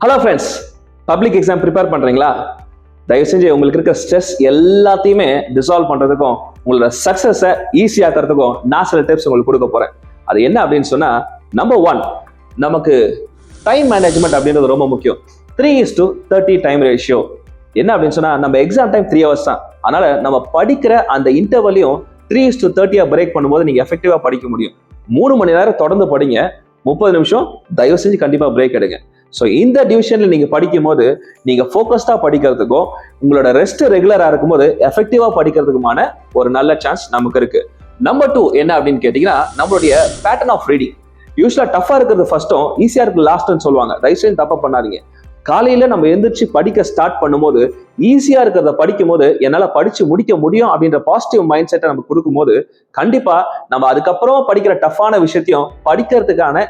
Hello friends, public exam prepare பண்ணுறீங்களா? தயவு செஞ்சு உங்களுக்கு இருக்க ஸ்ட்ரெஸ் எல்லாத்தையுமே டிசால்வ் பண்ணுறதுக்கும் உங்களோட சக்ஸஸை ஈஸியாக்கிறதுக்கும் நான் சில டிப்ஸ் உங்களுக்கு கொடுக்க போகிறேன். அது என்ன அப்படின்னு சொன்னால், நம்பர் 1, நமக்கு டைம் மேனேஜ்மெண்ட் அப்படின்றது ரொம்ப முக்கியம். 3:30 டைம் ரேஷியோ. என்ன அப்படின்னு சொன்னால், நம்ம எக்ஸாம் டைம் 3 hours தான். அதனால் நம்ம படிக்கிற அந்த இன்டர்வலையும் 3:30 பிரேக் பண்ணும்போது நீங்கள் எஃபெக்டிவாக படிக்க முடியும். 3 மணி நேரம் தொடர்ந்து படிங்க, 30 நிமிஷம் தயவு செஞ்சு கண்டிப்பாக பிரேக் எடுங்க. ஸோ இந்த டிவிஷன்ல நீங்க படிக்கும் போது நீங்க ஃபோக்கஸ்டா படிக்கிறதுக்கும் உங்களோட ரெஸ்ட் ரெகுலரா இருக்கும்போது எஃபெக்டிவா படிக்கிறதுக்குமான ஒரு நல்ல சான்ஸ் நமக்கு இருக்கு. நம்பர் 2 என்ன அப்படின்னு கேட்டீங்கன்னா, நம்மளுடைய பேட்டர்ன் ஆஃப் ரீடிங். யூஸ்வலா டஃபா இருக்கிறது ஃபர்ஸ்ட்டும் ஈஸியா இருக்கு லாஸ்ட்னு சொல்லுவாங்க. தயவுசெய்து தப்பா பண்ணாதீங்க. காலையில நம்ம எந்திரிச்சு படிக்க ஸ்டார்ட் பண்ணும்போது ஈஸியா இருக்கிறத படிக்கும் போது என்னால படிச்சு முடிக்க முடியும் அப்படின்ற பாசிட்டிவ் மைண்ட் செட்டை நம்ம கொடுக்கும்போது கண்டிப்பா நம்ம அதுக்கப்புறம் படிக்கிற டஃப்பான விஷயத்தையும் படிக்கிறதுக்கான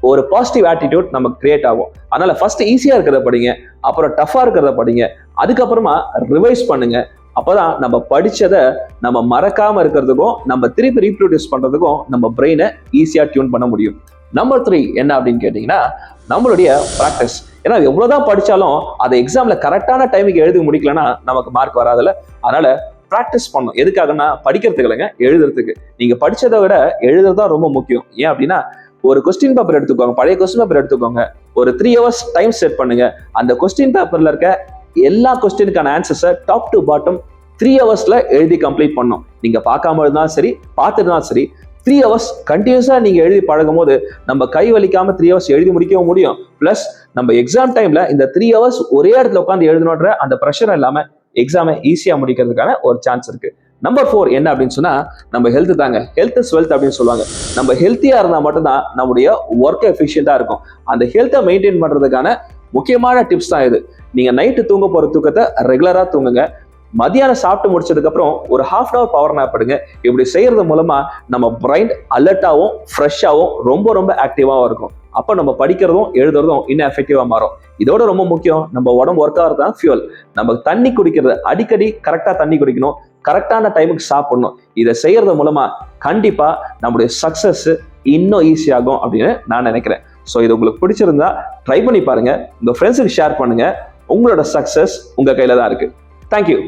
ஒரு பாசிட்டிவ் ஆட்டிடியூட் நமக்கு கிரியேட் ஆகும். அதனால ஃபர்ஸ்ட் ஈஸியா இருக்கிறத படிங்க, அப்புறம் டஃபா இருக்கிறத படிங்க, அதுக்கப்புறமா ரிவைஸ் பண்ணுங்க. அப்பதான் நம்ம படிச்சதை நம்ம மறக்காம இருக்கிறதுக்கும் நம்ம திருப்பி ரீப்ரொடியூஸ் பண்றதுக்கும் நம்ம பிரெயினை ஈஸியா டியூன் பண்ண முடியும். நம்பர் 3 என்ன அப்படின்னு கேட்டீங்கன்னா, நம்மளுடைய ப்ராக்டிஸ். ஏன்னா எவ்வளவுதான் படிச்சாலும் அதை எக்ஸாம்ல கரெக்டான டைமுக்கு எழுதி முடிக்கலன்னா நமக்கு மார்க் வராதுல்ல. அதனால ப்ராக்டிஸ் பண்ணும். எதுக்காகன்னா படிக்கிறதுக்கு இல்லைங்க, எழுதுறதுக்கு. நீங்க படிச்சதை விட எழுதுறது தான் ரொம்ப முக்கியம். ஏன் அப்படின்னா, ஒரு கொஸ்டின் பேப்பர் எடுத்துக்கோங்க, பழைய கொஸ்டின் பேப்பர் எடுத்துக்கோங்க, ஒரு 3 hours டைம் செட் பண்ணுங்க. அந்த கொஸ்டின் பேப்பர்ல இருக்க எல்லா கொஸ்டினுக்கான ஆன்சர்ஸை டாப் டு பாட்டம் 3 hours எழுதி கம்ப்ளீட் பண்ணும். நீங்க பார்க்காம இருந்தாலும் சரி, பார்த்துட்டு சரி, 3 hours கண்டினியூஸா நீங்க எழுதி பழகும் போது நம்ம கை வலிக்காம 3 hours எழுதி முடிக்கவும் முடியும். பிளஸ் நம்ம எக்ஸாம் டைம்ல இந்த 3 hours ஒரே இடத்துல உட்காந்து எழுதணுன்ற அந்த ப்ரெஷர் இல்லாம எக்ஸாமை ஈஸியா முடிக்கிறதுக்கான ஒரு சான்ஸ் இருக்கு. நம்பர் 4 என்ன அப்படின்னு சொன்னா, நம்ம ஹெல்த் தாங்க. ஹெல்த் இஸ் வெல்த் அப்படின்னு சொல்லுவாங்க. நம்ம ஹெல்த்தியா இருந்தா மட்டும்தான் நம்முடைய ஒர்க் எஃபிஷியண்டா இருக்கும். அந்த ஹெல்த்தை மெயின்டைன் பண்றதுக்கான முக்கியமான டிப்ஸ் தான் இது. நீங்க நைட்டு தூங்க போற தூக்கத்தை ரெகுலரா தூங்குங்க. மதியானம் சாப்பிட்டு முடிச்சதுக்கு அப்புறம் ஒரு 1/2 hour பவர் நேப் எடுங்க. இப்படி செய்யறது மூலமா நம்ம பிரைன் அலர்ட்டாவும் ஃப்ரெஷ்ஷாவும் ரொம்ப ஆக்டிவாவும் இருக்கும். அப்ப நம்ம படிக்கிறதும் எழுதுறதும் இன்னும் எஃபெக்டிவா மாறும். இதோட ரொம்ப முக்கியம், நம்ம உடம்பு ஒர்க் ஆகிறது தான் ஃபியூல். நம்ம தண்ணி குடிக்கிறது, அடிக்கடி கரெக்டா தண்ணி குடிக்கணும், கரெக்டான டைமுக்கு சாப்பிடணும். இதை செய்யறது மூலமா கண்டிப்பா நம்முடைய சக்சஸ் இன்னும் ஈஸியாகும் அப்படின்னு நான் நினைக்கிறேன். ஸோ இது உங்களுக்கு பிடிச்சிருந்தா ட்ரை பண்ணி பாருங்க, உங்க ஃப்ரெண்ட்ஸுக்கு ஷேர் பண்ணுங்க. உங்களோட சக்சஸ் உங்க கையில தான் இருக்கு. தேங்க்யூ.